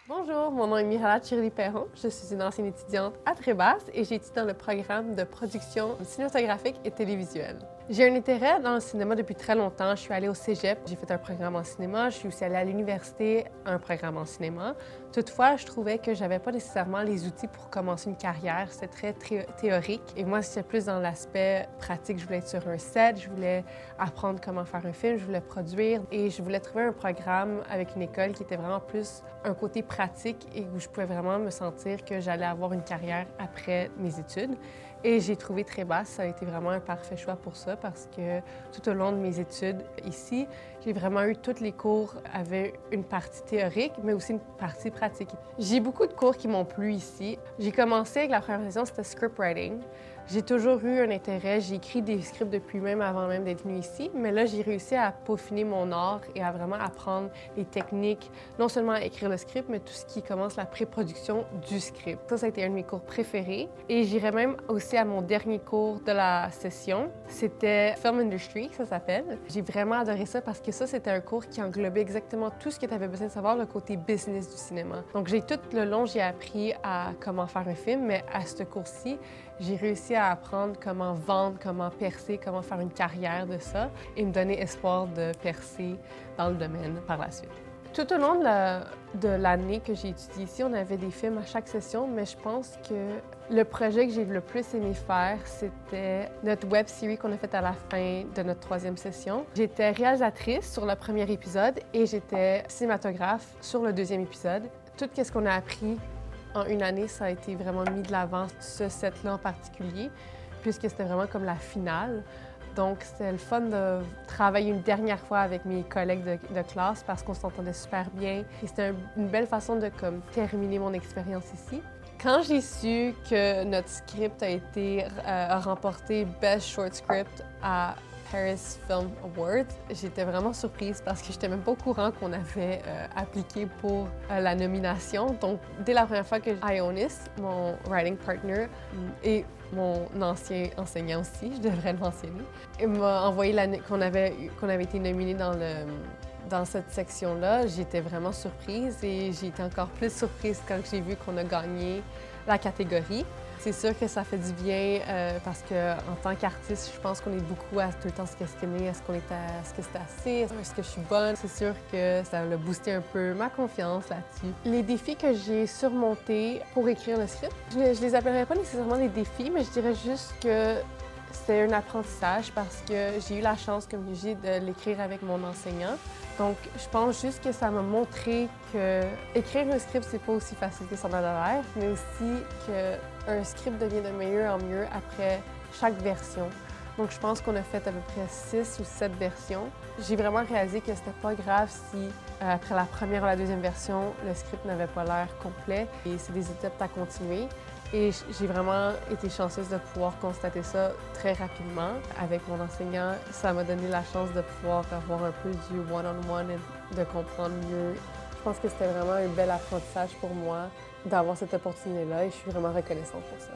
Bonjour, mon nom est Mirala Chirli-Perron. Je suis une ancienne étudiante à Trébasse et j'étudie dans le programme de production cinématographique et télévisuelle. J'ai un intérêt dans le cinéma depuis très longtemps. Je suis allée au cégep, j'ai fait un programme en cinéma. Je suis aussi allée à l'université, un programme en cinéma. Toutefois, je trouvais que j'avais pas nécessairement les outils pour commencer une carrière. C'était très théorique. Et moi, c'était plus dans l'aspect pratique. Je voulais être sur un set, je voulais apprendre comment faire un film, je voulais produire. Et je voulais trouver un programme avec une école qui était vraiment plus un côté pratique et où je pouvais vraiment me sentir que j'allais avoir une carrière après mes études. Et j'ai trouvé Trébasse, ça a été vraiment un parfait choix pour ça parce que tout au long de mes études ici, j'ai vraiment eu tous les cours avaient une partie théorique, mais aussi une partie pratique. J'ai beaucoup de cours qui m'ont plu ici. J'ai commencé avec la première session, c'était script writing. J'ai toujours eu un intérêt. J'ai écrit des scripts depuis même avant même d'être venue ici, mais là, j'ai réussi à peaufiner mon art et à vraiment apprendre les techniques, non seulement à écrire le script, mais tout ce qui commence la pré-production du script. Ça a été un de mes cours préférés. Et j'irais même aussi à mon dernier cours de la session. C'était Film Industry, ça s'appelle. J'ai vraiment adoré ça parce que ça, c'était un cours qui englobait exactement tout ce que tu avais besoin de savoir, le côté business du cinéma. Donc, tout le long, j'ai appris à comment faire un film, mais à ce cours-ci, j'ai réussi à apprendre comment vendre, comment percer, comment faire une carrière de ça et me donner espoir de percer dans le domaine par la suite. Tout au long de l'année que j'ai étudié ici, on avait des films à chaque session, mais je pense que le projet que j'ai le plus aimé faire, c'était notre web série qu'on a faite à la fin de notre troisième session. J'étais réalisatrice sur le premier épisode et j'étais cinématographe sur le deuxième épisode. Tout ce qu'on a appris en une année, ça a été vraiment mis de l'avant, ce set-là en particulier, puisque c'était vraiment comme la finale. Donc, c'était le fun de travailler une dernière fois avec mes collègues de classe parce qu'on s'entendait super bien. Et c'était une belle façon de terminer mon expérience ici. Quand j'ai su que notre script a remporté Best Short Script à Paris Film Awards, j'étais vraiment surprise parce que j'étais même pas au courant qu'on avait appliqué pour la nomination. Donc, dès la première fois que Ionis, mon writing partner, et mon ancien enseignant aussi, je devrais le mentionner, il m'a envoyé qu'on avait été nominé dans cette section-là. J'étais vraiment surprise et j'ai été encore plus surprise quand j'ai vu qu'on a gagné la catégorie. C'est sûr que ça fait du bien parce qu'en tant qu'artiste, je pense qu'on est beaucoup à tout le temps se questionner. Est-ce que c'est assez? Est-ce que je suis bonne? C'est sûr que ça a boosté un peu ma confiance là-dessus. Les défis que j'ai surmontés pour écrire le script, je les appellerais pas nécessairement des défis, mais je dirais juste que c'est un apprentissage parce que j'ai eu la chance, comme je dis, de l'écrire avec mon enseignant. Donc, je pense juste que ça m'a montré que écrire un script, c'est pas aussi facile que ça en a l'air, mais aussi qu'un script devient de mieux en mieux après chaque version. Donc, je pense qu'on a fait à peu près 6 ou 7 versions. J'ai vraiment réalisé que c'était pas grave si, après la première ou la deuxième version, le script n'avait pas l'air complet. Et c'est des étapes à continuer. Et j'ai vraiment été chanceuse de pouvoir constater ça très rapidement avec mon enseignant. Ça m'a donné la chance de pouvoir avoir un peu du one-on-one et de comprendre mieux. Je pense que c'était vraiment un bel apprentissage pour moi d'avoir cette opportunité-là et je suis vraiment reconnaissante pour ça.